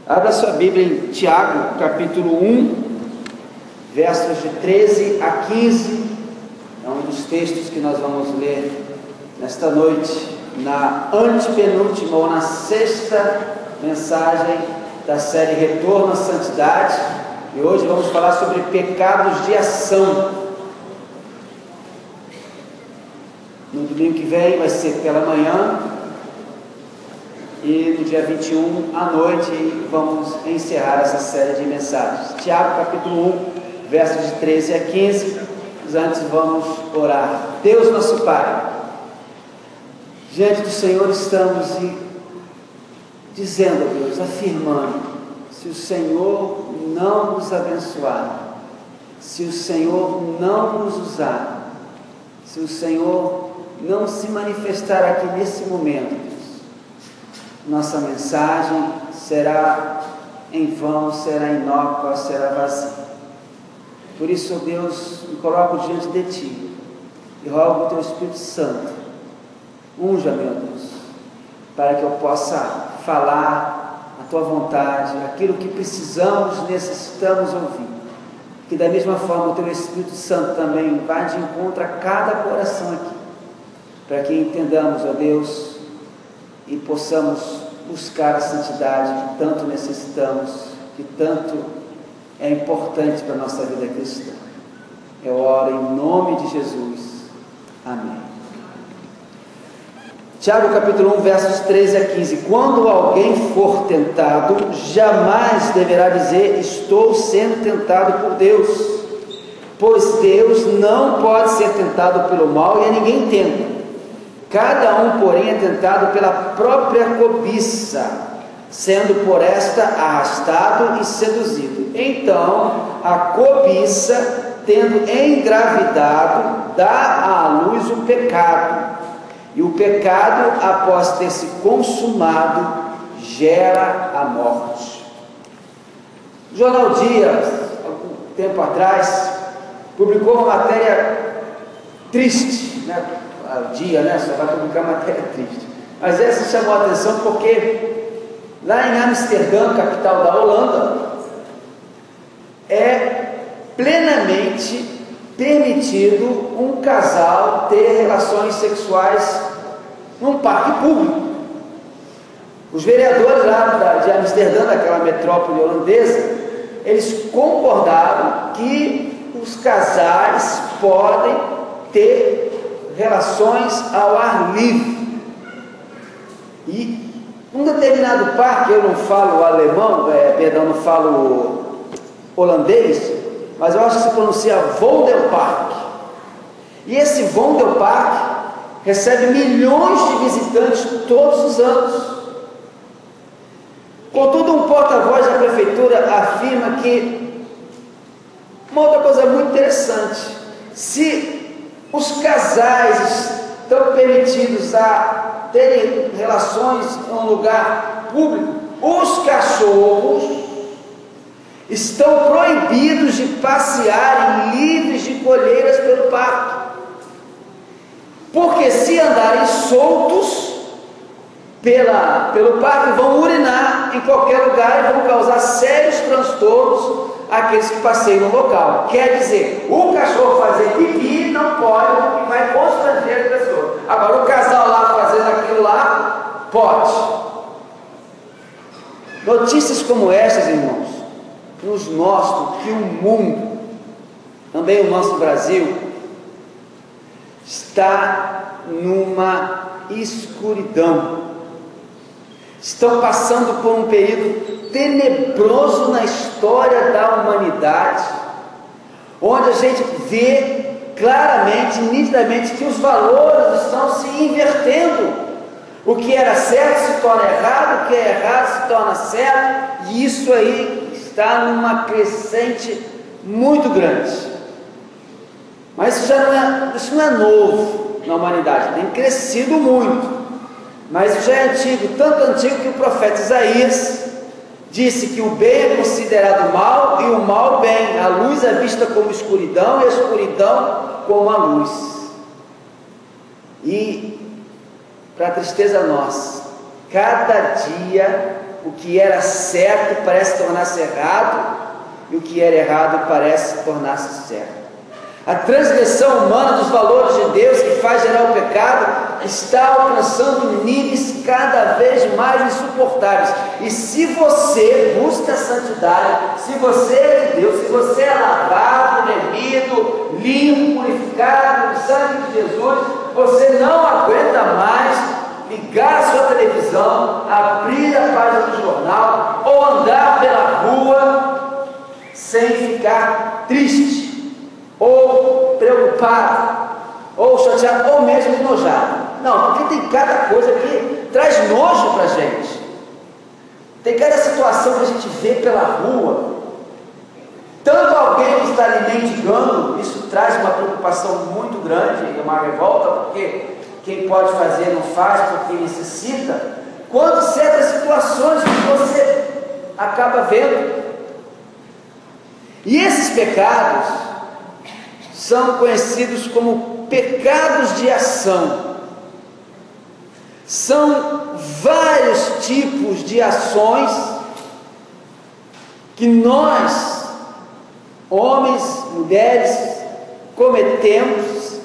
Abra sua Bíblia em Tiago, capítulo 1, versos de 13 a 15. É um dos textos que nós vamos ler nesta noite, na antepenúltima ou na sexta mensagem da série Retorno à Santidade. E hoje vamos falar sobre pecados de ação. No domingo que vem vai ser pela manhã, e no dia 21 à noite vamos encerrar essa série de mensagens. Tiago capítulo 1, versos de 13 a 15. Mas antes vamos orar. Deus nosso Pai, diante do Senhor estamos dizendo, Deus, afirmando: se o Senhor não nos abençoar, se o Senhor não nos usar, se o Senhor não se manifestar aqui nesse momento, nossa mensagem será em vão, será inócua, será vazia. Por isso, Deus, me coloco diante de Ti e rogo o Teu Espírito Santo, unja, meu Deus, para que eu possa falar a Tua vontade, aquilo que precisamos, necessitamos ouvir. Que da mesma forma o Teu Espírito Santo também vá de encontro a cada coração aqui, para que entendamos, ó Deus, e possamos buscar a santidade que tanto necessitamos, que tanto é importante para a nossa vida cristã. Eu oro em nome de Jesus. Amém. Tiago capítulo 1, versos 13 a 15. Quando alguém for tentado, jamais deverá dizer: estou sendo tentado por Deus, pois Deus não pode ser tentado pelo mal e a ninguém tenta. Cada um, porém, é tentado pela própria cobiça, sendo por esta arrastado e seduzido. Então, a cobiça, tendo engravidado, dá à luz o pecado. E o pecado, após ter se consumado, gera a morte. O Jornal Dia, algum tempo atrás, publicou uma matéria triste, né? O Dia, né? Só vai publicar matéria triste. Mas essa chamou a atenção porque lá em Amsterdã, capital da Holanda, é plenamente permitido um casal ter relações sexuais num parque público. Os vereadores lá de Amsterdã, daquela metrópole holandesa, eles concordaram que os casais podem ter relações ao ar livre. E um determinado parque, eu não falo alemão, não falo holandês, mas eu acho que se pronuncia Vondelpark. E esse Vondelpark recebe milhões de visitantes todos os anos. Contudo, um porta-voz da prefeitura afirma que uma outra coisa muito interessante: se os casais estão permitidos a terem relações em um lugar público, os cachorros estão proibidos de passearem livres de colheiras pelo parque, porque se andarem soltos pelo parque, vão urinar em qualquer lugar e vão causar sérios transtornos àqueles que passeiam no local. Quer dizer, o cachorro fazer pipi não pode, porque vai constranger as pessoas. Agora, o casal lá fazendo aquilo lá, pode. Notícias como essas, irmãos, nos mostram que o mundo, também o nosso Brasil, está numa escuridão. Estão passando por um período tenebroso na história da humanidade, onde a gente vê claramente, nitidamente, que os valores estão se invertendo. O que era certo se torna errado, o que é errado se torna certo, e isso aí está numa crescente muito grande. Mas isso não é novo na humanidade, tem crescido muito. Mas já é antigo, tanto antigo que o profeta Isaías disse que o bem é considerado mal e o mal bem. A luz é vista como escuridão e a escuridão como a luz. E, para tristeza nossa, cada dia o que era certo parece tornar-se errado, e o que era errado parece tornar-se certo. A transgressão humana dos valores de Deus, que faz gerar o pecado, está alcançando níveis cada vez mais insuportáveis. E se você busca a santidade, se você é de Deus, se você é lavado, remido, limpo, purificado no sangue de Jesus, você não aguenta mais ligar a sua televisão, abrir a página do jornal ou andar pela rua sem ficar triste, ou preocupado, ou chateado, ou mesmo enojado. Não, porque tem cada coisa que traz nojo para a gente. Tem cada situação que a gente vê pela rua. Tanto alguém que está ali mendigando, isso traz uma preocupação muito grande, uma revolta, porque quem pode fazer não faz porque necessita, quanto certas situações que você acaba vendo. E esses pecados são conhecidos como pecados de ação. São vários tipos de ações que nós, homens, mulheres, cometemos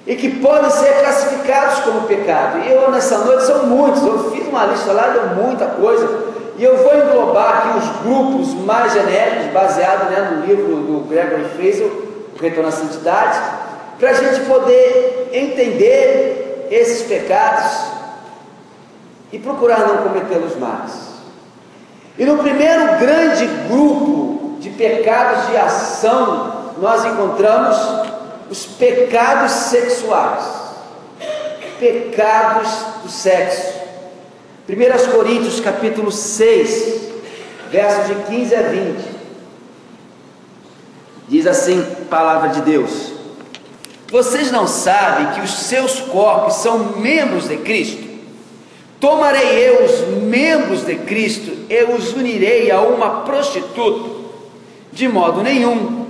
e que podem ser classificados como pecado. E eu nessa noite são muitos, eu fiz uma lista lá, deu muita coisa, e eu vou englobar aqui os grupos mais genéricos, baseado no livro do Gregory Friesen, O Retorno à Santidade, para a gente poder entender esses pecados e procurar não cometê-los mais. E no primeiro grande grupo de pecados de ação, nós encontramos os pecados sexuais, pecados do sexo. 1 Coríntios capítulo 6, versos de 15 a 20, diz assim a palavra de Deus: vocês não sabem que os seus corpos são membros de Cristo? Tomarei eu os membros de Cristo e os unirei a uma prostituta? De modo nenhum.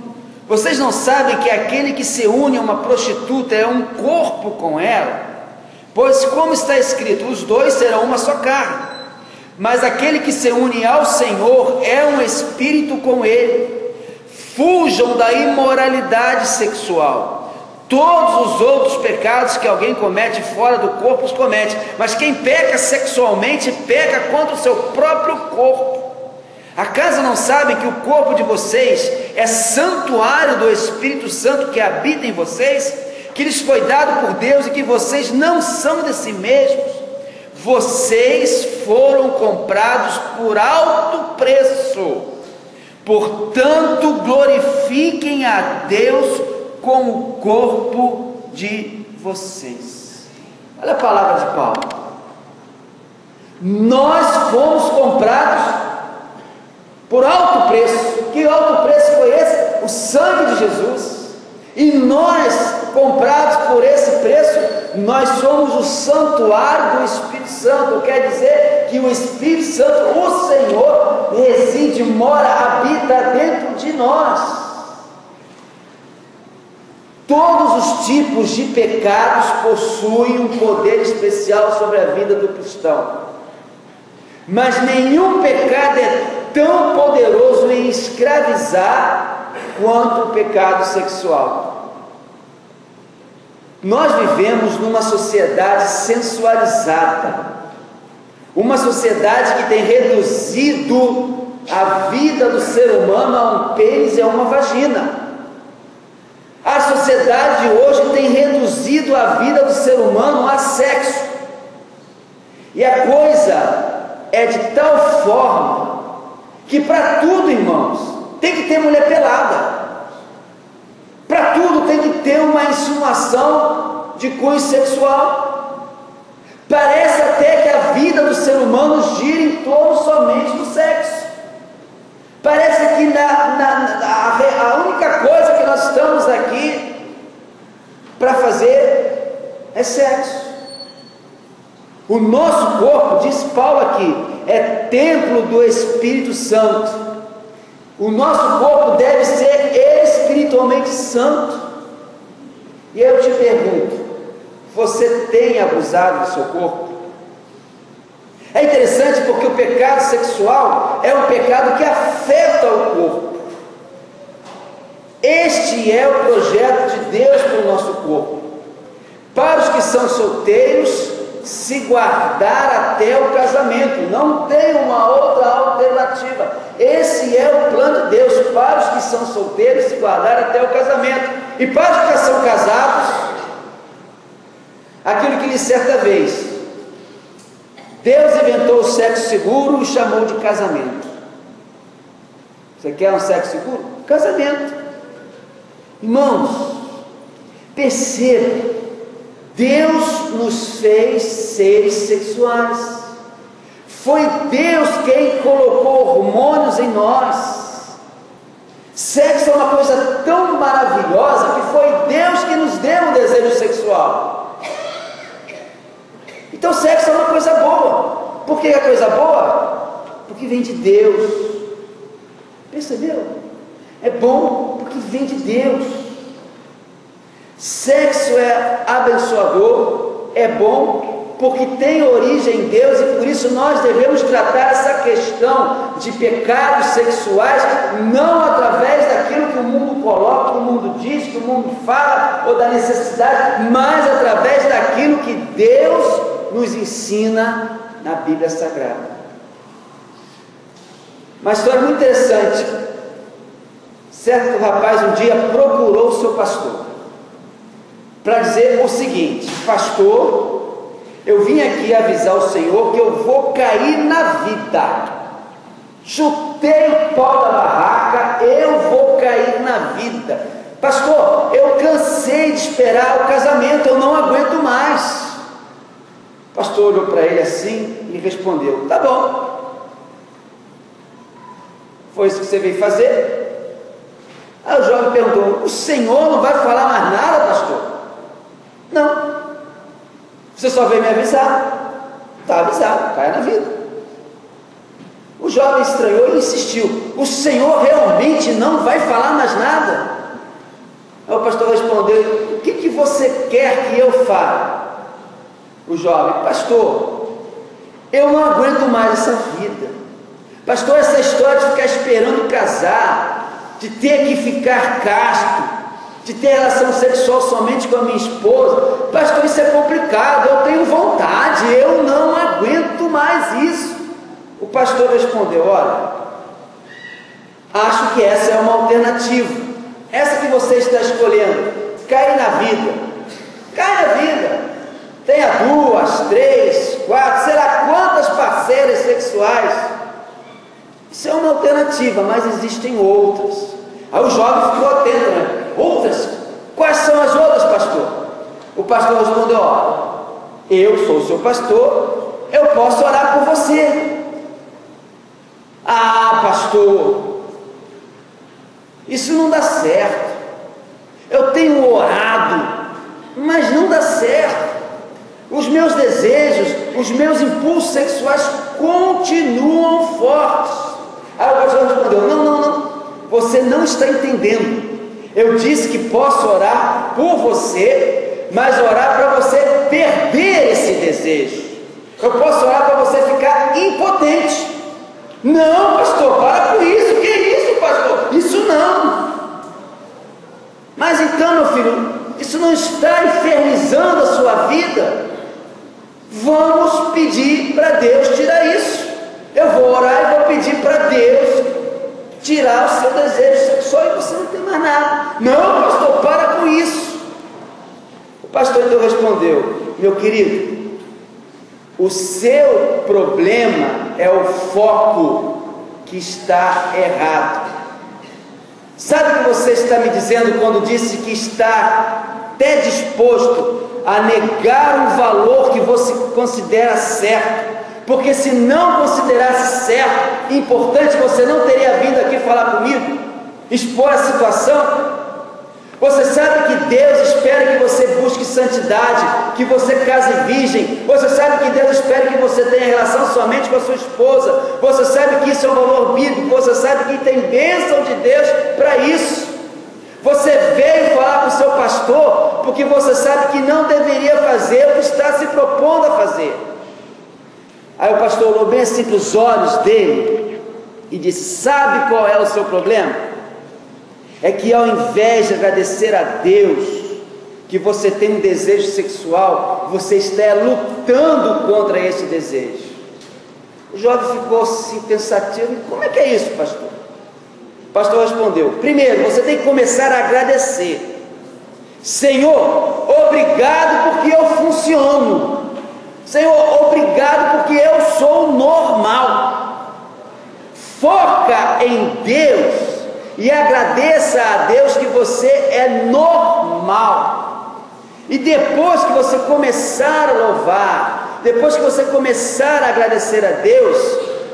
Vocês não sabem que aquele que se une a uma prostituta é um corpo com ela? Pois como está escrito, os dois serão uma só carne. Mas aquele que se une ao Senhor é um espírito com ele. Fujam da imoralidade sexual. Todos os outros pecados que alguém comete fora do corpo os comete, mas quem peca sexualmente peca contra o seu próprio corpo. Acaso não sabem que o corpo de vocês é santuário do Espírito Santo que habita em vocês, que lhes foi dado por Deus e que vocês não são de si mesmos? Vocês foram comprados por alto preço. Portanto, glorifiquem a Deus com o corpo de vocês. Olha a palavra de Paulo. Nós fomos comprados por alto preço. Que alto preço foi esse? O sangue de Jesus. E nós, comprados por esse preço, nós somos o santuário do Espírito Santo. Quer dizer que o Espírito Santo, o Senhor, reside, mora, habita dentro de nós. Todos os tipos de pecados possuem um poder especial sobre a vida do cristão, mas nenhum pecado é tão poderoso em escravizar quanto o pecado sexual. Nós vivemos numa sociedade sensualizada, uma sociedade que tem reduzido a vida do ser humano a um pênis e a uma vagina. A sociedade de hoje tem reduzido a vida do ser humano a sexo. E a coisa é de tal forma que para tudo, irmãos, tem que ter mulher pelada. Para tudo tem que ter uma insinuação de cunho sexual. Parece até que a vida do ser humano gira em torno somente do sexo. Parece que a única coisa que nós estamos aqui para fazer é sexo. O nosso corpo, diz Paulo aqui, é templo do Espírito Santo. O nosso corpo deve ser espiritualmente santo. E eu te pergunto, você tem abusado do seu corpo? É interessante porque o pecado sexual é um pecado que afeta o corpo. Este é o projeto de Deus para o nosso corpo. Para os que são solteiros, se guardar até o casamento. Não tem uma outra alternativa. Esse é o plano de Deus. Para os que são solteiros, se guardar até o casamento. E para os que já são casados, aquilo que lhe certa vez Deus inventou o sexo seguro e chamou de casamento. Você quer um sexo seguro? Casamento. Irmãos, perceba, Deus nos fez seres sexuais. Foi Deus quem colocou hormônios em nós. Sexo é uma coisa tão maravilhosa que foi Deus que nos deu o desejo sexual. Então sexo é uma coisa boa. Por que é coisa boa? Porque vem de Deus. Percebeu? É bom porque vem de Deus. Sexo é abençoador, é bom porque tem origem em Deus, e por isso nós devemos tratar essa questão de pecados sexuais não através daquilo que o mundo coloca, que o mundo diz, que o mundo fala, ou da necessidade, mas através daquilo que Deus nos ensina na Bíblia Sagrada. Uma história muito interessante. Certo rapaz um dia procurou o seu pastor para dizer o seguinte: pastor, eu vim aqui avisar o Senhor que eu vou cair na vida. Chutei o pau da barraca, eu vou cair na vida. Pastor, eu cansei de esperar o casamento, eu não aguento mais. O pastor olhou para ele assim e respondeu: tá bom, foi isso que você veio fazer? Aí o jovem perguntou: o senhor não vai falar mais nada, pastor? Não, você só veio me avisar. Está avisado, caia na vida. O jovem estranhou e insistiu: o senhor realmente não vai falar mais nada? Aí o pastor respondeu: o que você quer que eu fale? O jovem: pastor, eu não aguento mais essa vida. Pastor, essa história de ficar esperando casar, de ter que ficar casto, de ter relação sexual somente com a minha esposa, pastor, isso é complicado, eu tenho vontade, eu não aguento mais isso. O pastor respondeu: olha, acho que essa é uma alternativa, essa que você está escolhendo, cair na vida, cai na vida, tenha 2, 3, 4, sei lá quantas parceiras sexuais, isso é uma alternativa, mas existem outras. Aí o jovem ficou atento, né? Outras? Quais são as outras, pastor? O pastor respondeu: ó, eu sou o seu pastor, eu posso orar por você. Ah, pastor, isso não dá certo. Eu tenho orado, mas não dá certo. Os meus desejos, os meus impulsos sexuais continuam fortes. Aí o pastor respondeu: não, você não está entendendo. Eu disse que posso orar por você, mas orar para você perder esse desejo. Eu posso orar para você ficar impotente. Não, pastor, para com isso. Que isso, pastor? Isso não. Mas então, meu filho, isso não está infernizando a sua vida? Vamos pedir para Deus tirar isso. Eu vou orar e vou pedir para Deus tirar o seu desejo sexual e você não tem mais nada. Não, pastor, para com isso. O pastor então respondeu: meu querido, o seu problema é o foco que está errado. Sabe o que você está me dizendo quando disse que está até disposto a negar um valor que você considera certo? Porque se não considerasse certo, importante, você não teria vindo aqui falar comigo, expor a situação. Você sabe que Deus espera que você busque santidade, que você case virgem. Você sabe que Deus espera que você tenha relação somente com a sua esposa. Você sabe que isso é um valor bíblico. Você sabe que tem bênção de Deus para isso. Você veio falar com o seu pastor porque você sabe que não deveria fazer o que está se propondo a fazer. Aí o pastor olhou bem assim para os olhos dele e disse: sabe qual é o seu problema? É que ao invés de agradecer a Deus que você tem um desejo sexual, você está lutando contra esse desejo. O jovem ficou assim pensativo: como é que é isso, pastor? O pastor respondeu: primeiro, você tem que começar a agradecer. Senhor, obrigado porque eu funciono. Senhor, obrigado porque eu sou normal. Foca em Deus e agradeça a Deus que você é normal. E depois que você começar a louvar, depois que você começar a agradecer a Deus,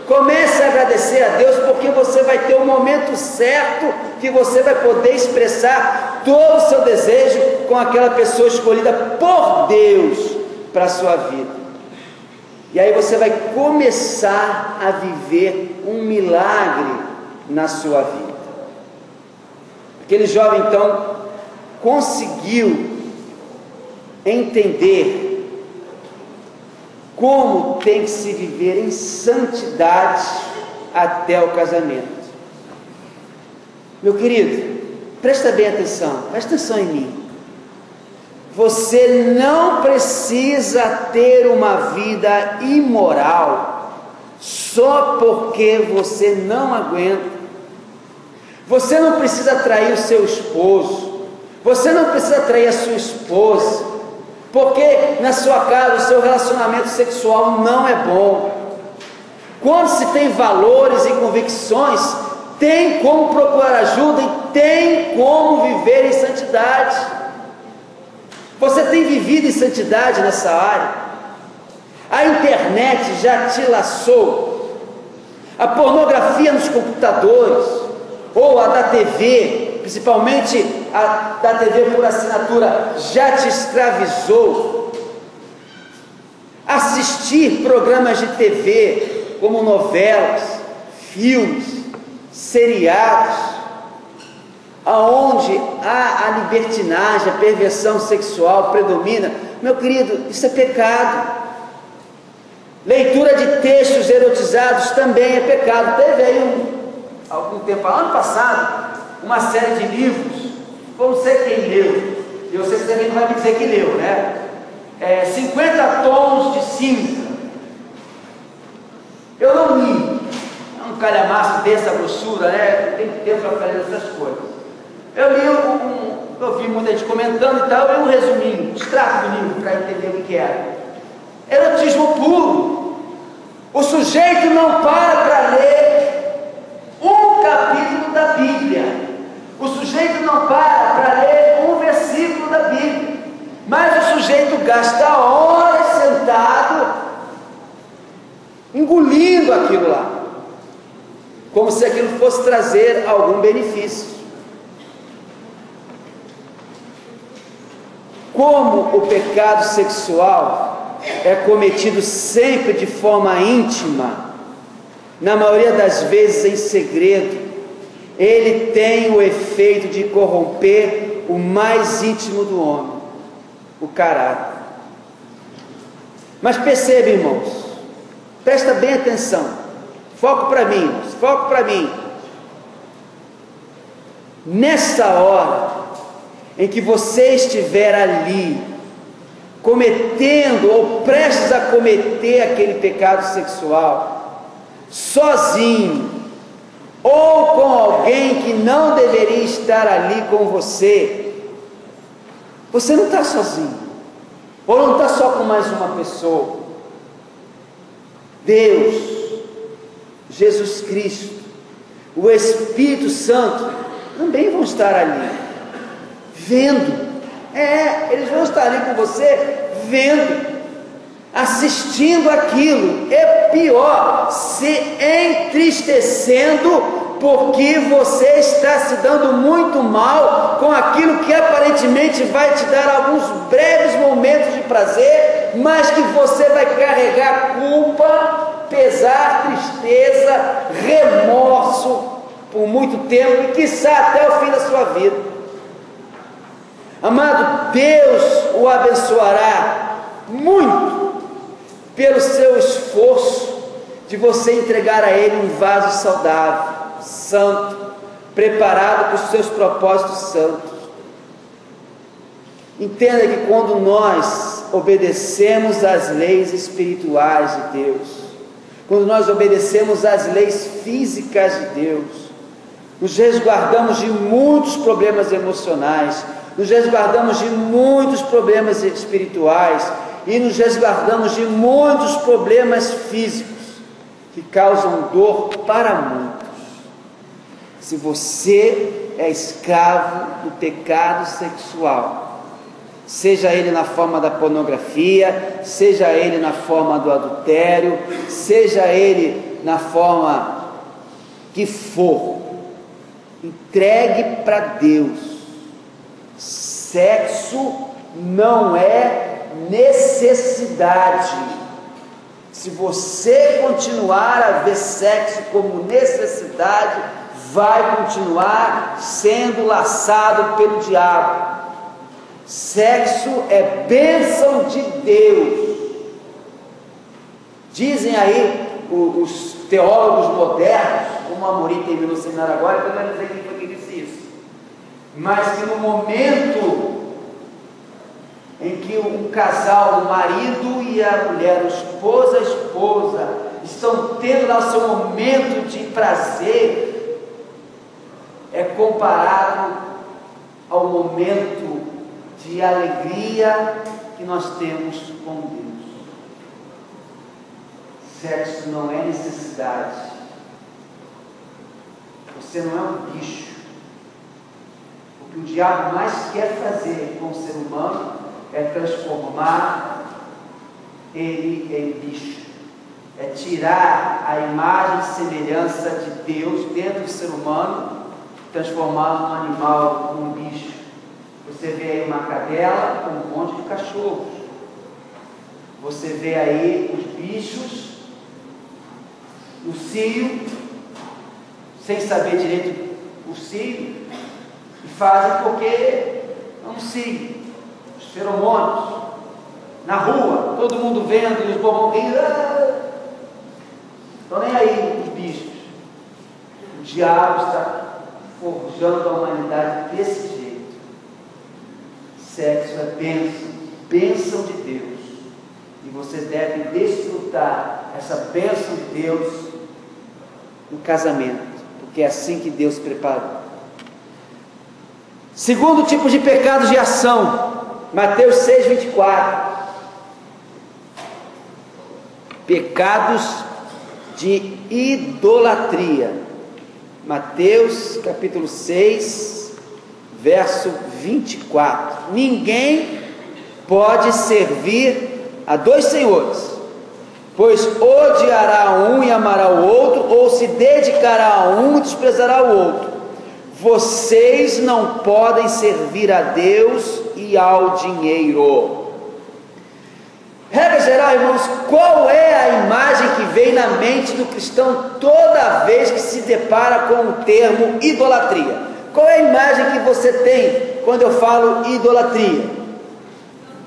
comece a agradecer a Deus, porque você vai ter o momento certo que você vai poder expressar todo o seu desejo com aquela pessoa escolhida por Deus para a sua vida. E aí você vai começar a viver um milagre na sua vida. Aquele jovem então conseguiu entender como tem que se viver em santidade até o casamento. Meu querido, presta bem atenção, presta atenção em mim. Você não precisa ter uma vida imoral só porque você não aguenta. Você não precisa trair o seu esposo, você não precisa trair a sua esposa, porque na sua casa o seu relacionamento sexual não é bom. Quando se tem valores e convicções, tem como procurar ajuda e tem como viver em santidade. Você tem vivido em santidade nessa área? A internet já te laçou? A pornografia nos computadores, ou a da TV, principalmente a da TV por assinatura, já te escravizou? Assistir programas de TV, como novelas, filmes, seriados, aonde a libertinagem, a perversão sexual predomina, meu querido, isso é pecado. Leitura de textos erotizados também é pecado. Teve aí algum tempo, ano passado, uma série de livros, não sei quem leu, e você também não vai me dizer que leu, né? 50 tons de cinza. Eu não li, é um calhamaço dessa grossura, né? Não tem tempo para fazer essas coisas. Eu li eu vi muita gente comentando e tal, eu li um resuminho, extrato do livro para entender o que era. Erotismo puro. O sujeito não para ler um capítulo da Bíblia. O sujeito não para ler um versículo da Bíblia. Mas o sujeito gasta horas sentado, engolindo aquilo lá, como se aquilo fosse trazer algum benefício. Como o pecado sexual é cometido sempre de forma íntima, na maioria das vezes em segredo, ele tem o efeito de corromper o mais íntimo do homem, o caráter. Mas perceba, irmãos, presta bem atenção, foco para mim, irmãos, foco para mim. Nessa hora em que você estiver ali, cometendo ou prestes a cometer aquele pecado sexual, sozinho, ou com alguém que não deveria estar ali com você, você não está sozinho, ou não está só com mais uma pessoa. Deus, Jesus Cristo, o Espírito Santo também vão estar ali, vendo. Eles vão estar ali com você, vendo, assistindo aquilo, é pior, se entristecendo, porque você está se dando muito mal com aquilo que aparentemente vai te dar alguns breves momentos de prazer, mas que você vai carregar culpa, pesar, tristeza, remorso por muito tempo e quiçá até o fim da sua vida. Amado, Deus o abençoará muito pelo seu esforço de você entregar a Ele um vaso saudável, santo, preparado para os seus propósitos santos. Entenda que quando nós obedecemos às leis espirituais de Deus, quando nós obedecemos às leis físicas de Deus, nos resguardamos de muitos problemas emocionais, nos resguardamos de muitos problemas espirituais e nos resguardamos de muitos problemas físicos que causam dor para muitos. Se você é escravo do pecado sexual, seja ele na forma da pornografia, seja ele na forma do adultério, seja ele na forma que for, entregue para Deus. Sexo não é necessidade. Se você continuar a ver sexo como necessidade, vai continuar sendo laçado pelo diabo. Sexo é bênção de Deus. Dizem aí os teólogos modernos, como a Amorim terminou o seminário agora, eu não quero dizer quem foi que disse isso, mas que no momento em que um casal, o marido e a mulher, o esposo e a esposa, estão tendo lá o seu momento de prazer, é comparado ao momento de alegria que nós temos com Deus. Sexo não é necessidade. Você não é um bicho. O que o diabo mais quer fazer com o ser humano é transformar ele em bicho, é tirar a imagem e semelhança de Deus dentro do ser humano, transformá-lo num animal, num bicho. Você vê aí uma cadela com um monte de cachorros, você vê aí os bichos no cio, sem saber direito o cio, e fazem porque é um cio, os feromônios, na rua, todo mundo vendo, e os bobões estão nem aí, os bichos. O diabo está forjando a humanidade desse jeito. Sexo é bênção, bênção de Deus, e você deve desfrutar essa bênção de Deus no casamento, porque é assim que Deus preparou. Segundo tipo de pecados de ação, Mateus 6:24. Pecados de idolatria. Mateus capítulo 6, verso 24. Ninguém pode servir a dois senhores, pois odiará um e amará o outro, ou se dedicará a um e desprezará o outro. Vocês não podem servir a Deus e ao dinheiro. Regra geral, irmãos, qual é a imagem que vem na mente do cristão toda vez que se depara com o termo idolatria? Qual é a imagem que você tem quando eu falo idolatria?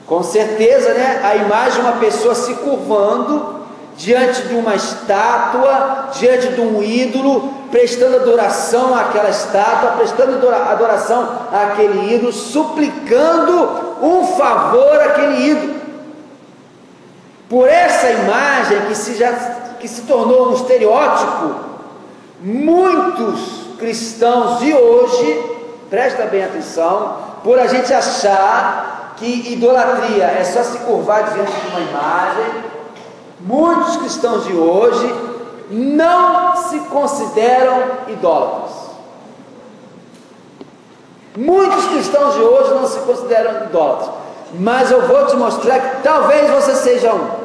Com certeza, né? A imagem de uma pessoa se curvando diante de uma estátua, diante de um ídolo, prestando adoração àquela estátua, prestando adoração àquele ídolo, suplicando um favor àquele ídolo. Por essa imagem que se tornou um estereótipo, muitos cristãos de hoje, presta bem atenção, por a gente achar que idolatria é só se curvar diante de uma imagem, muitos cristãos de hoje não se consideram idólatras. Muitos cristãos de hoje não se consideram idólatras, mas eu vou te mostrar que talvez você seja um.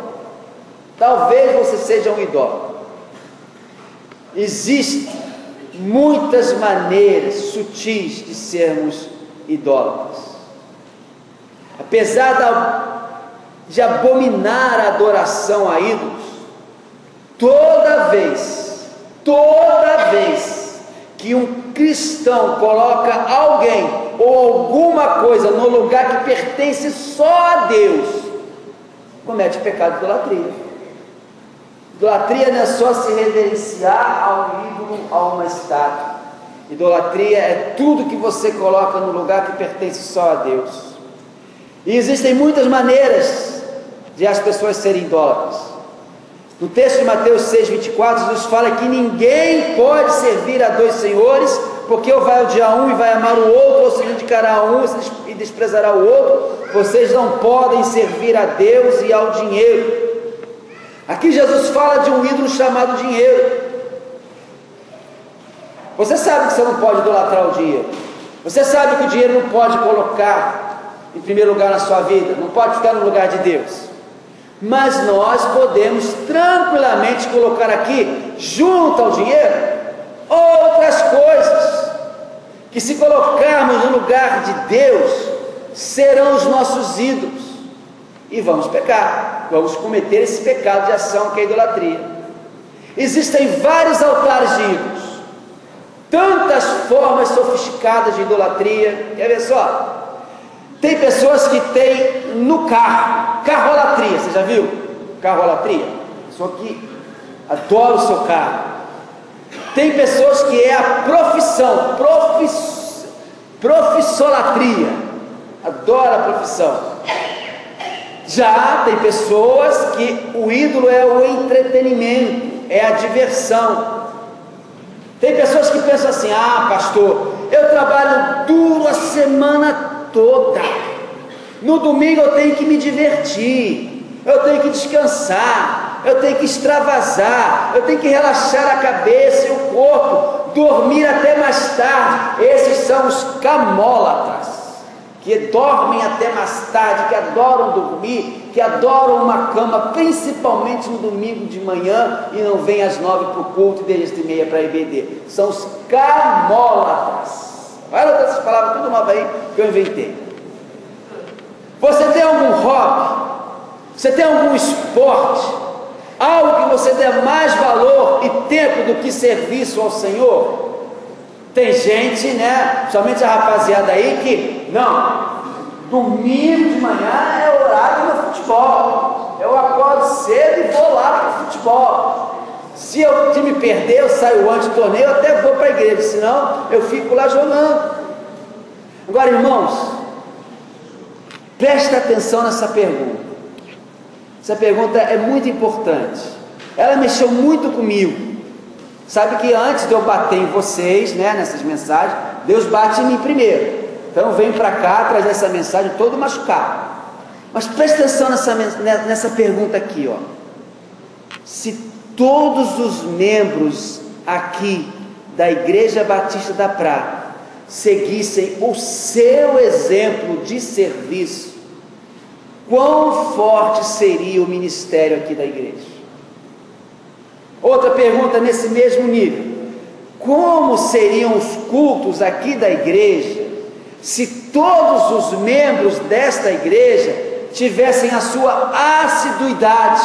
Talvez você seja um idólatra. Existem muitas maneiras sutis de sermos idólatras. Apesar de abominar a adoração a ídolos, toda vez que um cristão coloca alguém ou alguma coisa no lugar que pertence só a Deus, comete pecado de idolatria. Idolatria não é só se reverenciar a um ídolo, a uma estátua. Idolatria é tudo que você coloca no lugar que pertence só a Deus. E existem muitas maneiras de as pessoas serem idólatras. No texto de Mateus 6,24, Jesus fala que ninguém pode servir a dois senhores, porque ou vai odiar um e vai amar o outro, ou se dedicará a um e desprezará o outro. Vocês não podem servir a Deus e ao dinheiro. Aqui Jesus fala de um ídolo chamado dinheiro. Você sabe que você não pode idolatrar o dinheiro. Você sabe que o dinheiro não pode colocar em primeiro lugar na sua vida, não pode ficar no lugar de Deus. Mas nós podemos tranquilamente colocar aqui, junto ao dinheiro, outras coisas, que se colocarmos no lugar de Deus, serão os nossos ídolos, e vamos pecar, vamos cometer esse pecado de ação que é a idolatria. Existem vários altares de ídolos, tantas formas sofisticadas de idolatria. Quer ver só? Tem pessoas que têm no carro, carrolatria, você já viu? Carrolatria, pessoa que adora o seu carro. Tem pessoas que é a profissão, profissolatria, adora a profissão. Já tem pessoas que o ídolo é o entretenimento, é a diversão. Tem pessoas que pensam assim: ah, pastor, eu trabalho duro a semana toda, no domingo eu tenho que me divertir, eu tenho que descansar, eu tenho que extravasar, eu tenho que relaxar a cabeça e o corpo, dormir até mais tarde. Esses são os camólatras, que dormem até mais tarde, que adoram dormir, que adoram uma cama, principalmente no domingo de manhã, e não vêm às 9 para o culto e 10h30 para a IBD. São os camólatras. Vai anotar essas palavras tudo nova aí que eu inventei. Você tem algum hobby? Você tem algum esporte? Algo que você dê mais valor e tempo do que serviço ao Senhor? Tem gente, né? Principalmente a rapaziada aí que, não, domingo de manhã é horário do futebol. Eu acordo cedo e vou lá para o futebol. Se o time perder, eu saio antes do torneio, eu até vou para a igreja, senão eu fico lá jogando. Agora, irmãos, presta atenção nessa pergunta. Essa pergunta é muito importante. Ela mexeu muito comigo. Sabe que antes de eu bater em vocês, né, nessas mensagens, Deus bate em mim primeiro. Então eu venho para cá trazer essa mensagem todo machucado. Mas presta atenção nessa pergunta aqui, ó. Se todos os membros aqui da Igreja Batista da Prata seguissem o seu exemplo de serviço, quão forte seria o ministério aqui da igreja? Outra pergunta nesse mesmo nível: como seriam os cultos aqui da igreja se todos os membros desta igreja tivessem a sua assiduidade?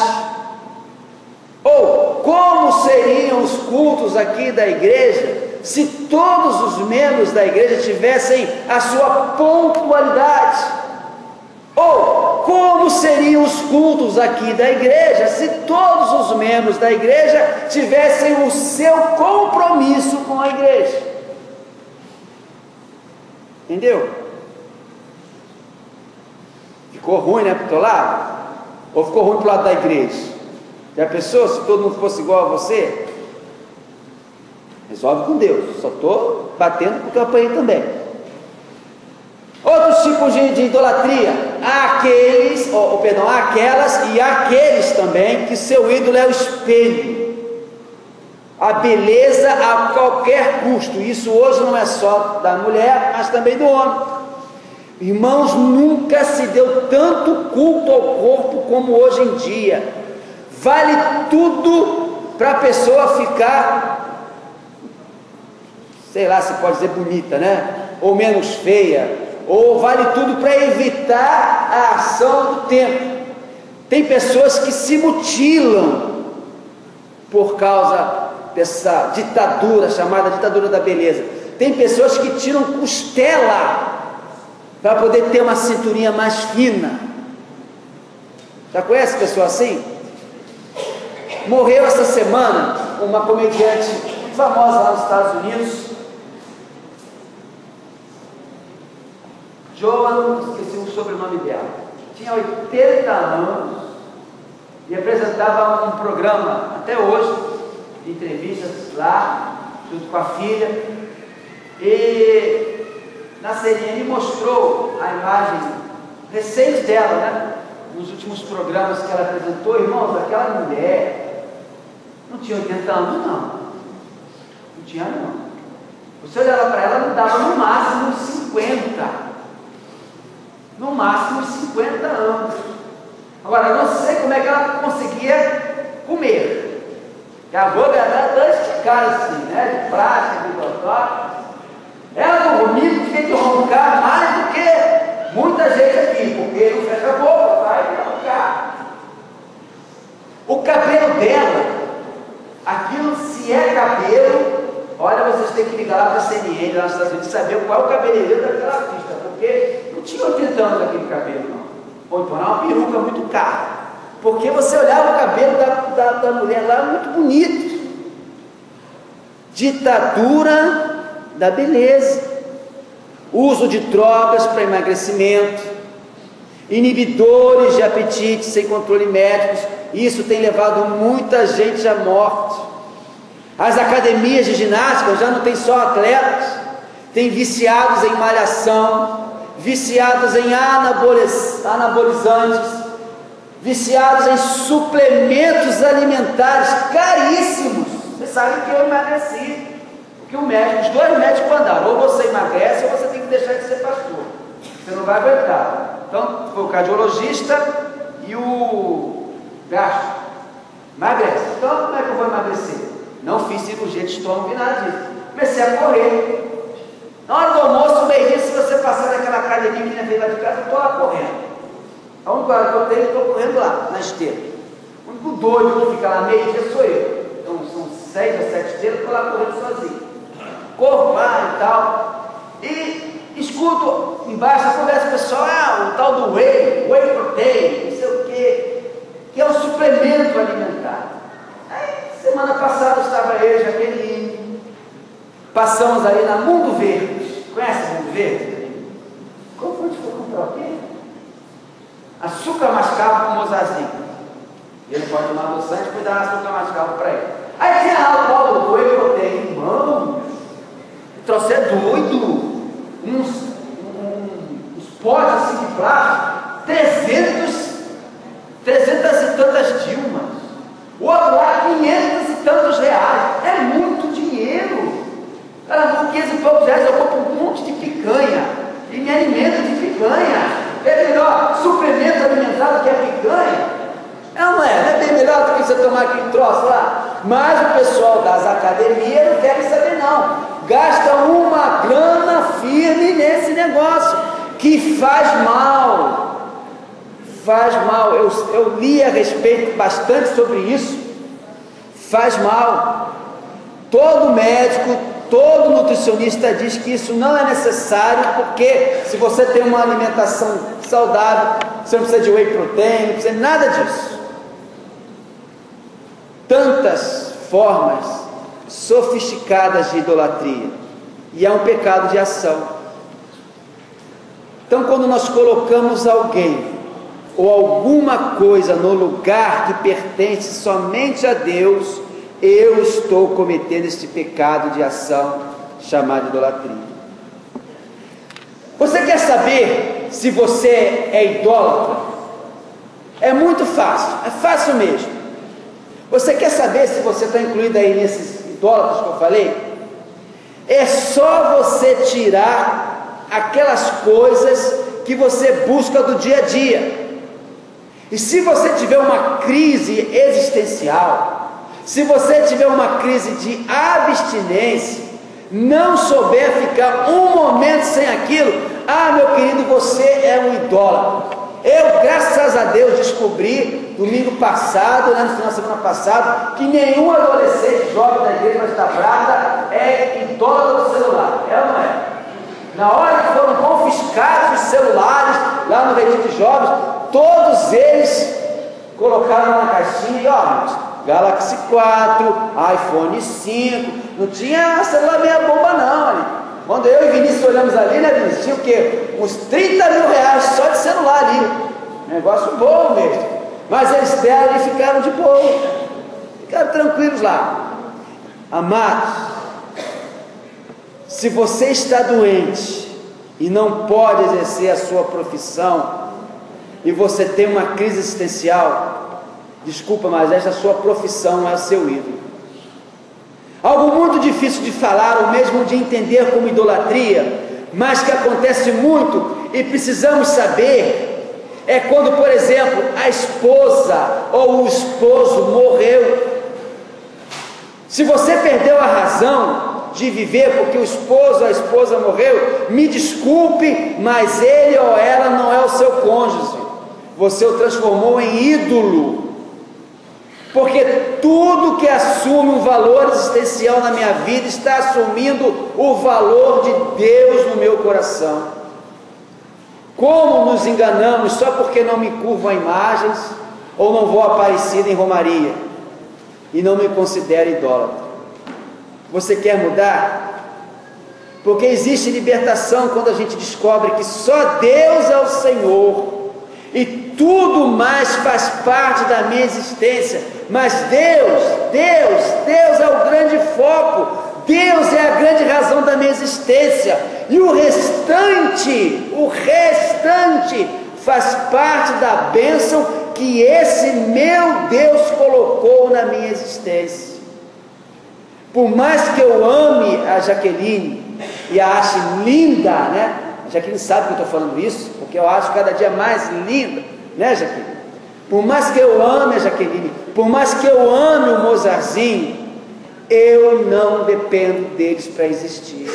Ou como seriam os cultos aqui da igreja se todos os membros da igreja tivessem a sua pontualidade? Ou como seriam os cultos aqui da igreja se todos os membros da igreja tivessem o seu compromisso com a igreja? Entendeu? Ficou ruim, né, pro teu lado? Ou ficou ruim pro lado da igreja? Já pensou se todo mundo fosse igual a você? Resolve com Deus. Só estou batendo porque eu apanhei também. Outros tipos de idolatria: há aquelas e aqueles também que seu ídolo é o espelho, a beleza a qualquer custo. Isso hoje não é só da mulher, mas também do homem. Irmãos, nunca se deu tanto culto ao corpo como hoje em dia. Vale tudo para a pessoa ficar, sei lá se pode dizer bonita, né? Ou menos feia. Ou vale tudo para evitar a ação do tempo. Tem pessoas que se mutilam por causa dessa ditadura, chamada ditadura da beleza. Tem pessoas que tiram costela para poder ter uma cinturinha mais fina. Já conhece pessoa assim? Morreu essa semana uma comediante famosa lá nos Estados Unidos, Joan, esqueci o sobrenome dela, tinha 80 anos e apresentava um programa, até hoje, de entrevistas lá, junto com a filha, e na CNN mostrou a imagem recente dela, né? Nos últimos programas que ela apresentou. Irmãos, aquela mulher não tinha 80 anos, não tinha, não. Você olhava para ela, não dava no máximo 50, no máximo 50 anos. Agora, eu não sei como é que ela conseguia comer, que a boca era tão esticada assim, né, de plástico, de botó. Ela dormia, tinha que roncar mais do que muita gente aqui, porque não fecha a boca, vai roncar. O cabelo dela, aquilo, se é cabelo, olha, vocês têm que ligar lá para a CNN, lá nos Estados Unidos, saber qual é o cabeleireiro daquela artista, porque não tinha 80 anos aquele cabelo, não. Ou então era uma peruca muito cara, porque você olhava o cabelo da mulher lá, muito bonito. Ditadura da beleza, uso de drogas para emagrecimento, inibidores de apetite sem controle médico, isso tem levado muita gente à morte. As academias de ginástica já não tem só atletas, tem viciados em malhação, viciados em anabolizantes, viciados em suplementos alimentares caríssimos. Você sabe que eu emagreci, porque os dois médicos mandaram: ou você emagrece ou você tem que deixar de ser pastor, você não vai aguentar. Então foi o cardiologista e o gastro: emagrece. Então como é que eu vou emagrecer? Não fiz cirurgia de estômago e nada disso. Comecei a correr. Na hora do almoço, meio-dia, se você passar naquela academia que veio lá de casa, eu estou lá correndo. A única hora que eu tenho, eu estou correndo lá, na esteira. O único doido que fica lá meio-dia sou eu. Então são 6 a 7 esteiras, eu estou lá correndo sozinho. Corro lá e tal. E escuto embaixo a conversa pessoal: o tal do whey protein, não sei o quê, que é um suplemento alimentar. Aí, semana passada estava eu e Jaqueline, passamos ali na Mundo Verde. Conhece Mundo Verde? Como foi que foi comprar o quê? Açúcar mascavo com Mozazinho. Ele pode tomar adoçante e dar açúcar mascavo para ele. Aí tinha lá o tal do whey protein. Irmão, o troço é doido. Uns potes assim de plástico, 300 e tantas Dilmas. O outro lá, 500 e tantos reais. É muito dinheiro. Cara, por 500 e poucos reais eu compro um monte de picanha e me alimento de picanha. É melhor suplemento alimentar do que a picanha? Não é? Não é bem melhor do que você tomar aquele troço lá? Mas o pessoal das academias não quer saber, não. Gasta uma grana firme nesse negócio, que faz mal. Faz mal. Eu li a respeito bastante sobre isso. Faz mal. Todo médico, todo nutricionista diz que isso não é necessário, porque se você tem uma alimentação saudável, você não precisa de whey protein, não precisa de nada disso. Tantas formas sofisticadas de idolatria, e é um pecado de ação. Então, quando nós colocamos alguém ou alguma coisa no lugar que pertence somente a Deus, eu estou cometendo este pecado de ação chamado idolatria. Você quer saber se você é idólatra? É muito fácil, é fácil mesmo. Você quer saber se você está incluído aí nesses idólatras que eu falei? É só você tirar aquelas coisas que você busca do dia a dia. E se você tiver uma crise existencial, se você tiver uma crise de abstinência, não souber ficar um momento sem aquilo, meu querido, você é um idólatra. Eu, graças a Deus, descobri domingo passado, no final da semana passada, que nenhum adolescente jovem da igreja Batista Prata é idólatra do celular. É ou não é? Na hora que foram confiscados os celulares lá no retiro de jovens, todos eles colocaram na caixinha e Galaxy 4, iPhone 5, não tinha celular meia bomba não ali. Quando eu e Vinícius olhamos ali, né, Vinícius, tinha o quê? Uns 30 mil reais só de celular ali, negócio bom mesmo, mas eles deram e ficaram de boa, ficaram tranquilos lá. Amados, se você está doente e não pode exercer a sua profissão, e você tem uma crise existencial, desculpa, mas essa sua profissão é o seu ídolo. Algo muito difícil de falar ou mesmo de entender como idolatria, mas que acontece muito e precisamos saber, é quando, por exemplo, a esposa ou o esposo morreu. Se você perdeu a razão de viver porque o esposo ou a esposa morreu, me desculpe, mas ele ou ela não é o seu cônjuge. Você o transformou em ídolo. Porque tudo que assume um valor existencial na minha vida está assumindo o valor de Deus no meu coração. Como nos enganamos só porque não me curvo a imagens ou não vou a Aparecida em Romaria e não me considero idólatra? Você quer mudar? Porque existe libertação quando a gente descobre que só Deus é o Senhor e tudo mais faz parte da minha existência, mas Deus é o grande foco, Deus é a grande razão da minha existência, e o restante faz parte da bênção que esse meu Deus colocou na minha existência. Por mais que eu ame a Jaqueline e a ache linda, né? A Jaqueline sabe que eu estou falando isso, porque eu acho cada dia mais linda, né, Jaqueline? Por mais que eu ame a Jaqueline, por mais que eu ame o Mozarzinho, eu não dependo deles para existir.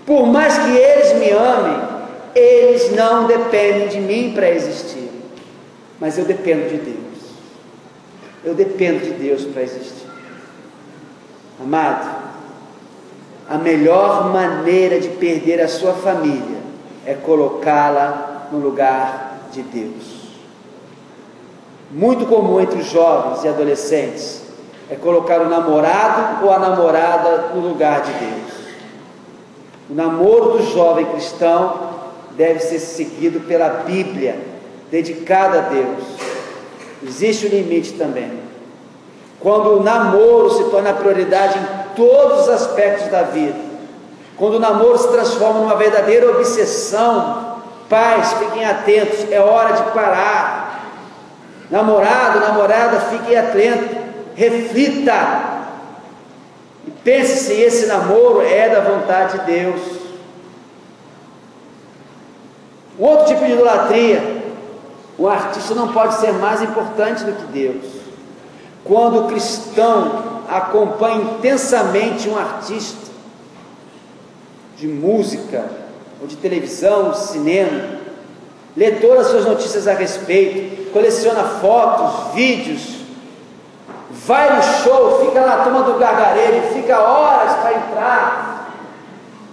Por mais que eles me amem, eles não dependem de mim para existir. Mas eu dependo de Deus. Eu dependo de Deus para existir. Amado, a melhor maneira de perder a sua família é colocá-la no lugar de Deus. Muito comum entre os jovens e adolescentes é colocar o namorado ou a namorada no lugar de Deus. O namoro do jovem cristão deve ser seguido pela Bíblia, dedicada a Deus. Existe um limite também. Quando o namoro se torna prioridade em todos os aspectos da vida, quando o namoro se transforma numa verdadeira obsessão, pais, fiquem atentos, é hora de parar. Namorado, namorada, fiquem atentos, reflita e pense se esse namoro é da vontade de Deus. Um outro tipo de idolatria, o artista não pode ser mais importante do que Deus. Quando o cristão acompanha intensamente um artista de música, ou de televisão, de cinema, lê todas as suas notícias a respeito, coleciona fotos, vídeos, vai no show, fica na turma do gargarejo, fica horas para entrar,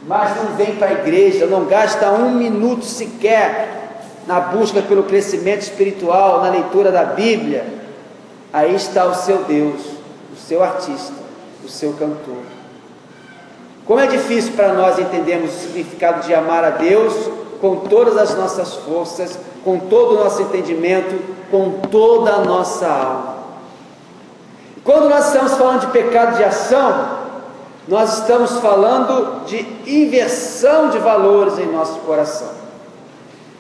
mas não vem para a igreja, não gasta um minuto sequer na busca pelo crescimento espiritual, na leitura da Bíblia. Aí está o seu Deus, o seu artista, o seu cantor. Como é difícil para nós entendermos o significado de amar a Deus com todas as nossas forças, com todo o nosso entendimento, com toda a nossa alma. Quando nós estamos falando de pecado de ação, nós estamos falando de inversão de valores em nosso coração.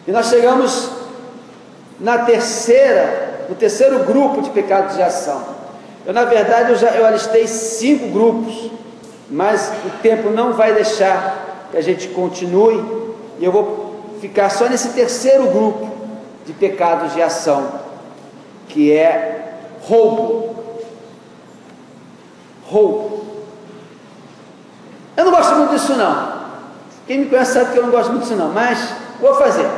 E nós chegamos no terceiro grupo de pecados de ação. Na verdade, eu alistei 5 grupos, mas o tempo não vai deixar que a gente continue, e eu vou ficar só nesse terceiro grupo de pecados de ação, que é roubo. Eu não gosto muito disso não. Quem me conhece sabe que eu não gosto muito disso não, mas vou fazer.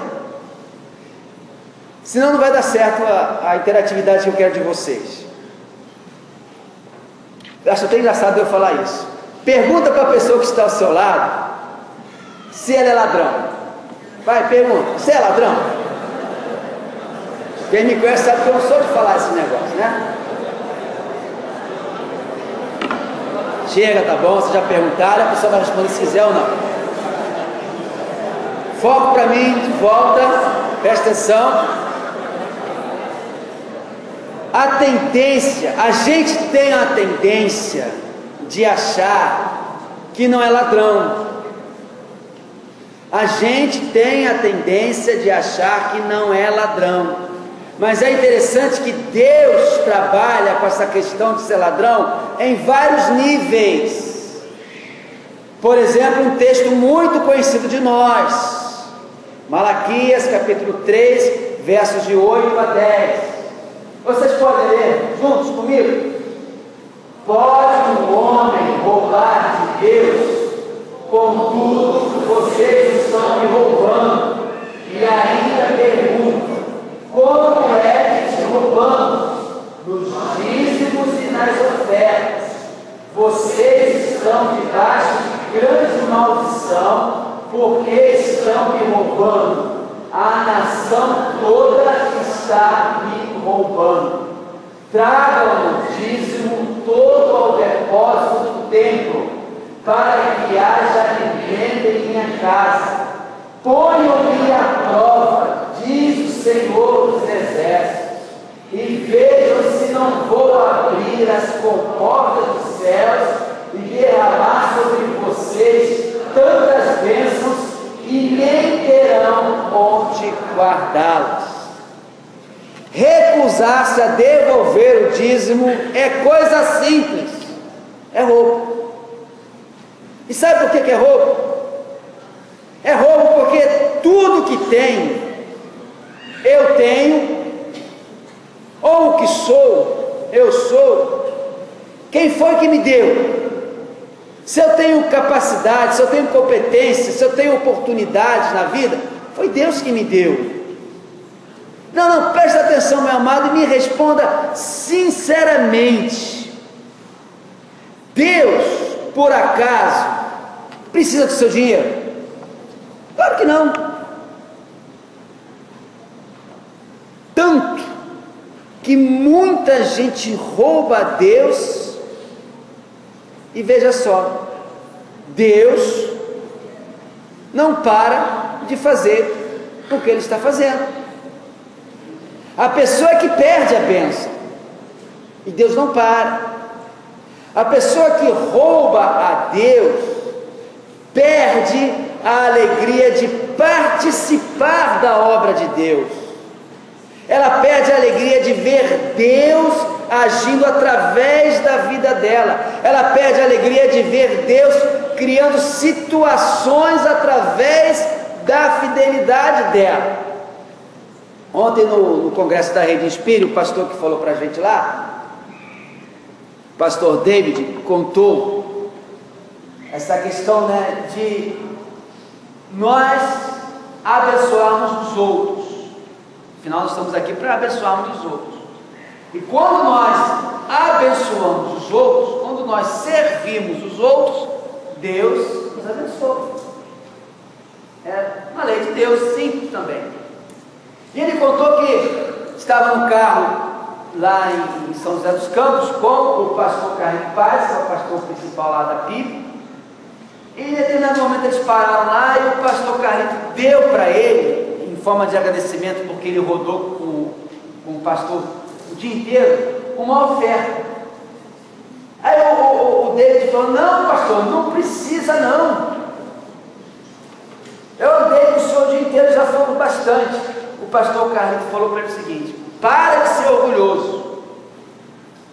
Senão não vai dar certo a interatividade que eu quero de vocês. Eu acho até engraçado eu falar isso. Pergunta para a pessoa que está ao seu lado se ela é ladrão. Vai, pergunta, você é ladrão? Quem me conhece sabe que eu não sou de falar esse negócio, né? Chega, tá bom, vocês já perguntaram, a pessoa vai responder se quiser ou não. Foco para mim, de volta, presta atenção. A gente tem a tendência de achar que não é ladrão. A gente tem a tendência de achar que não é ladrão. Mas é interessante que Deus trabalha com essa questão de ser ladrão em vários níveis. Por exemplo, um texto muito conhecido de nós, Malaquias capítulo 3, versos de 8 a 10. Vocês podem ler juntos comigo? Pode um homem roubar de Deus? Contudo, vocês estão me roubando. E ainda perguntam: como é que te roubamos? Nos dízimos e nas ofertas. Vocês estão debaixo de grande maldição, porque estão me roubando. A nação toda está me roubando. Tragam o dízimo todo ao depósito do templo, para que haja alimento em minha casa. Ponham-me à prova, diz o Senhor dos Exércitos, e vejam se não vou abrir as comportas dos céus e derramar sobre vocês tantas bênçãos e nem terão onde guardá-las. Recusar-se a devolver o dízimo é coisa simples, é roubo. E sabe por que é roubo? É roubo porque tudo que tenho, eu tenho, ou o que sou, eu sou. Quem foi que me deu? Se eu tenho capacidade, se eu tenho competência, se eu tenho oportunidades na vida, foi Deus que me deu. Não, preste atenção, meu amado, e me responda sinceramente. Deus, por acaso, precisa do seu dinheiro? Claro que não. Tanto que muita gente rouba a Deus, e veja só, Deus não para de fazer o que Ele está fazendo. A pessoa é que perde a bênção, e Deus não para. A pessoa que rouba a Deus perde a alegria de participar da obra de Deus. Ela perde a alegria de ver Deus agindo através da vida dela. Ela perde a alegria de ver Deus criando situações através da fidelidade dela. Ontem no congresso da Rede Inspire, o pastor que falou para a gente lá, o pastor David, contou essa questão, né, de nós abençoarmos os outros. Afinal, nós estamos aqui para abençoarmos os outros. E quando nós abençoamos os outros, quando nós servimos os outros, Deus nos abençoa. É uma lei de Deus simples também. E ele contou que estava no carro lá em São José dos Campos com o pastor Carlinhos Paz, que é o pastor principal lá da PIB. E em determinado momento eles pararam lá e o pastor Carlinhos deu para ele, em forma de agradecimento, porque ele rodou com o pastor o dia inteiro, uma oferta. Aí o David falou: não, pastor, não precisa não. Eu andei com o senhor o dia inteiro, já fomos bastante. O pastor Carlinhos falou para ele o seguinte: para de ser orgulhoso,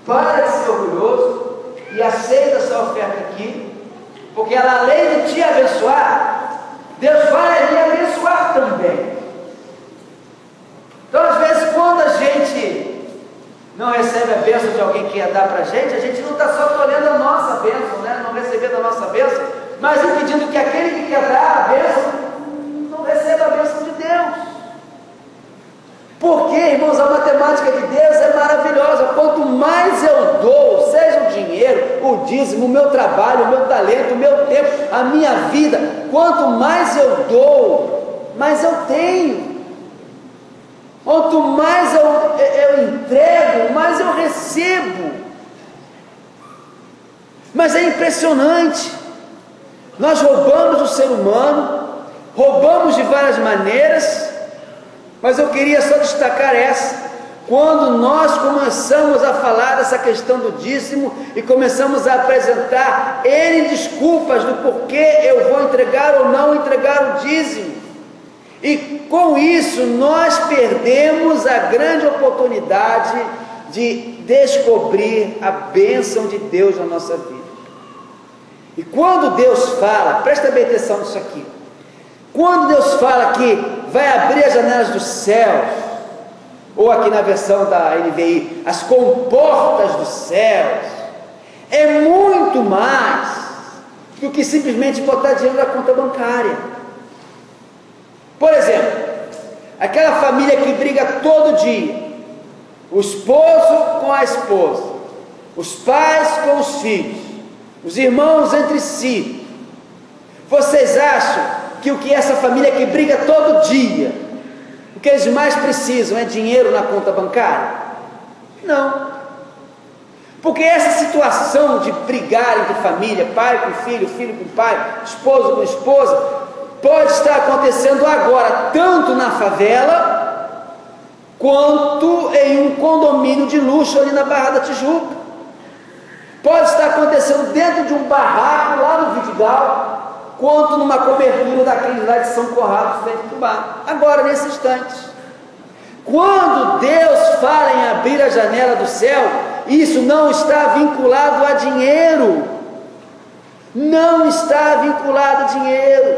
para de ser orgulhoso e aceita essa oferta aqui, porque ela, além de te abençoar, Deus vai lhe abençoar também. Então, às vezes, quando a gente não recebe a bênção de alguém que ia dar para a gente não está só colhendo a nossa bênção, né? Não recebendo a nossa bênção, mas impedindo que aquele que quer dar a bênção não receba a bênção de Deus. Porque, irmãos, a matemática de Deus é maravilhosa. Quanto mais eu dou, seja o dinheiro, o dízimo, o meu trabalho, o meu talento, o meu tempo, a minha vida, quanto mais eu dou, mais eu tenho. Quanto mais eu entrego, mais eu recebo. Mas é impressionante, nós roubamos do ser humano, roubamos de várias maneiras, mas eu queria só destacar essa. Quando nós começamos a falar dessa questão do dízimo e começamos a apresentar N desculpas do porquê eu vou entregar ou não entregar o dízimo, e com isso nós perdemos a grande oportunidade de descobrir a bênção de Deus na nossa vida. E quando Deus fala, presta bem atenção nisso aqui, quando Deus fala que vai abrir as janelas dos céus, ou aqui na versão da NVI, as comportas dos céus, é muito mais do que simplesmente botar dinheiro na conta bancária. Por exemplo, aquela família que briga todo dia, o esposo com a esposa, os pais com os filhos, os irmãos entre si. Vocês acham que o que essa família que briga todo dia, o que eles mais precisam é dinheiro na conta bancária? Não. Porque essa situação de brigar entre família, pai com filho, filho com pai, esposo com esposa, pode estar acontecendo agora, tanto na favela, quanto em um condomínio de luxo ali na Barra da Tijuca. Pode estar acontecendo dentro de um barraco lá no Vidigal, quanto numa cobertura daqueles lá de São Conrado, frente do bar. Agora, nesse instante, quando Deus fala em abrir a janela do céu, isso não está vinculado a dinheiro, não está vinculado a dinheiro,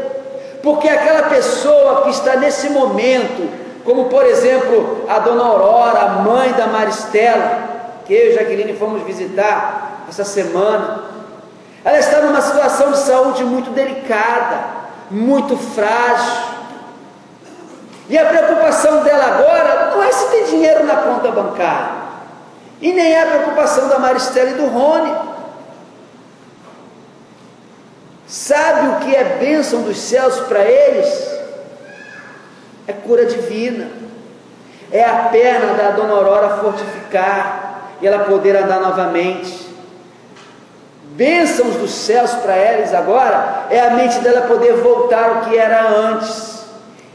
porque aquela pessoa que está nesse momento, como por exemplo a dona Aurora, a mãe da Maristela, que eu e Jaqueline fomos visitar essa semana, ela está numa situação de saúde muito delicada, muito frágil, e a preocupação dela agora não é se tem dinheiro na conta bancária, e nem é a preocupação da Maristela e do Rony. Sabe o que é bênção dos céus para eles? É cura divina, é a perna da dona Aurora fortificar e ela poder andar novamente. Bênçãos dos céus para eles agora é a mente dela poder voltar ao que era antes.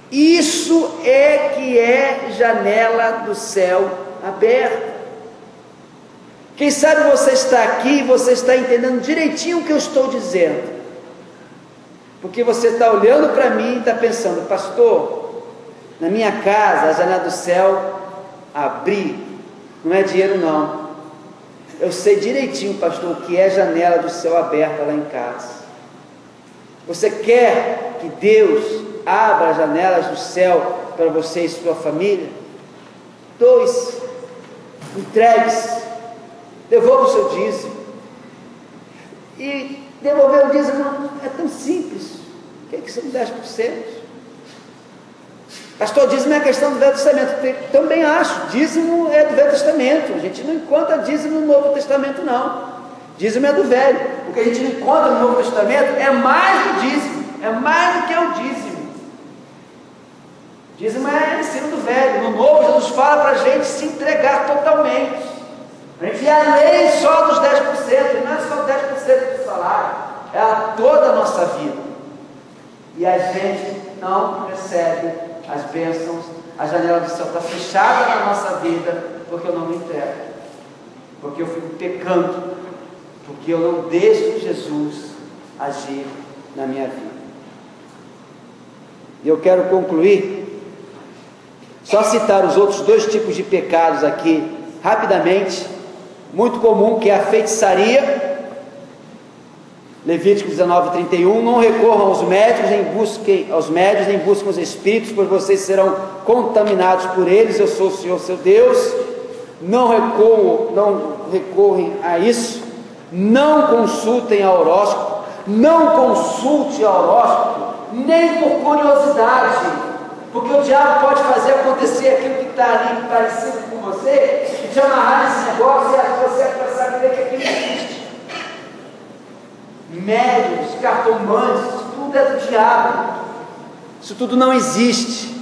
Isso é que é janela do céu aberta. Quem sabe você está aqui e você está entendendo direitinho o que eu estou dizendo, porque você está olhando para mim e está pensando: pastor, na minha casa a janela do céu abrir, não é dinheiro não. Eu sei direitinho, pastor, o que é janela do céu aberta lá em casa. Você quer que Deus abra as janelas do céu para você e sua família? Dois, entregue-se, devolva o seu dízimo. E devolver o dízimo é tão simples. O que são 10%? Pastor, dízimo é a questão do Velho Testamento. Também acho, dízimo é do Velho Testamento. A gente não encontra dízimo no Novo Testamento, não. Dízimo é do Velho. O que a gente não encontra no Novo Testamento é mais do dízimo, é mais do que o dízimo. Dízimo é ensino do Velho. No Novo, Jesus fala para a gente se entregar totalmente. A gente é além só dos 10%, não é só 10% do salário, é a toda a nossa vida. E a gente não recebe as bênçãos, a janela do céu está fechada na nossa vida, porque eu não me entrego, porque eu fico pecando, porque eu não deixo Jesus agir na minha vida. E eu quero concluir, só citar os outros dois tipos de pecados aqui, rapidamente, muito comum, que é a feitiçaria. Levítico 19:31, não recorram aos médios, nem busquem os espíritos, pois vocês serão contaminados por eles, eu sou o Senhor seu Deus. Não recorrem a isso, não consultem a horóscopo, não consulte a horóscopo, nem por curiosidade, porque o diabo pode fazer acontecer aquilo que está ali parecido com você, e te amarrar nesse negócio, e você vai pensar que aquilo existe. Médiuns, cartomantes, isso tudo é do diabo, isso tudo não existe.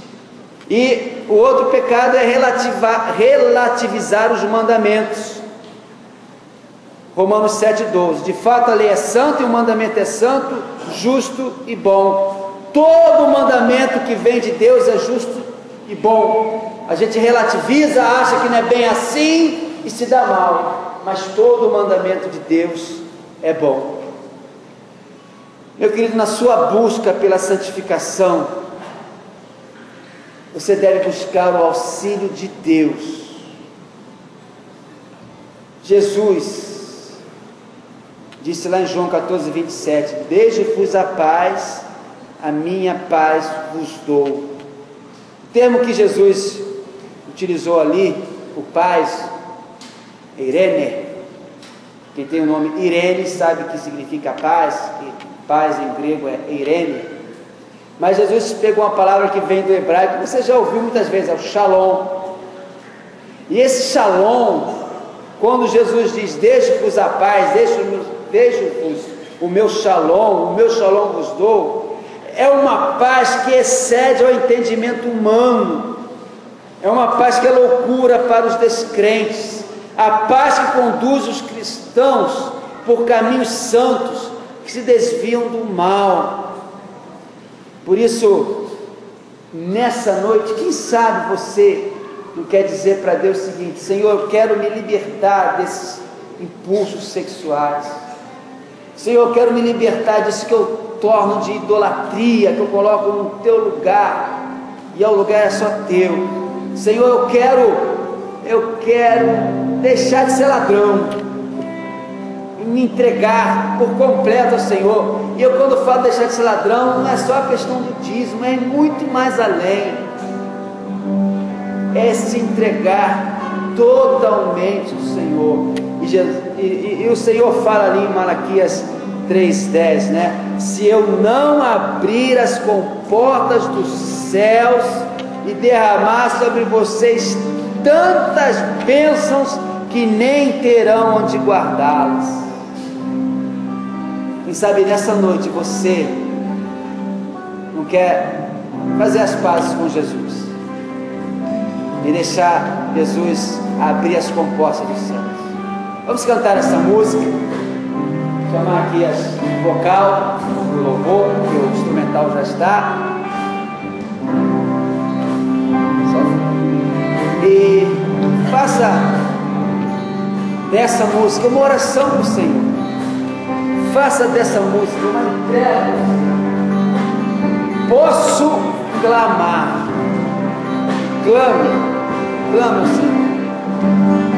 E o outro pecado é relativizar os mandamentos. Romanos 7,12. De fato a lei é santa e o mandamento é santo, justo e bom. Todo mandamento que vem de Deus é justo e bom. A gente relativiza, acha que não é bem assim e se dá mal, mas todo mandamento de Deus é bom. Meu querido, na sua busca pela santificação, você deve buscar o auxílio de Deus. Jesus disse lá em João 14:27: deixe-vos a paz, a minha paz vos dou. O termo que Jesus utilizou ali, o paz, Irene, quem tem o nome Irene sabe que significa paz, e paz em grego é Irene, mas Jesus pegou uma palavra que vem do hebraico, que você já ouviu muitas vezes, é o shalom. E esse shalom, quando Jesus diz, deixe-vos a paz, deixe-vos o meu shalom vos dou, é uma paz que excede ao entendimento humano, é uma paz que é loucura para os descrentes, a paz que conduz os cristãos por caminhos santos, que se desviam do mal. Por isso, nessa noite, quem sabe você não quer dizer para Deus o seguinte: Senhor, eu quero me libertar desses impulsos sexuais, Senhor, eu quero me libertar disso que eu torno de idolatria, que eu coloco no teu lugar, e o lugar é só teu. Senhor, eu quero deixar de ser ladrão, e me entregar por completo ao Senhor. E eu, quando falo deixar de ser ladrão, não é só a questão do dízimo, é muito mais além, é se entregar totalmente ao Senhor. E o Senhor fala ali em Malaquias 3:10, né? Se eu não abrir as comportas dos céus e derramar sobre vocês tantas bênçãos que nem terão onde guardá-las. Quem sabe nessa noite você não quer fazer as pazes com Jesus e deixar Jesus abrir as comportas dos céus. Vamos cantar essa música, chamar aqui o vocal, o louvor, que o instrumental já está. E faça dessa música uma oração para o Senhor. Faça dessa música uma entrega. Posso clamar. Clame ao Senhor.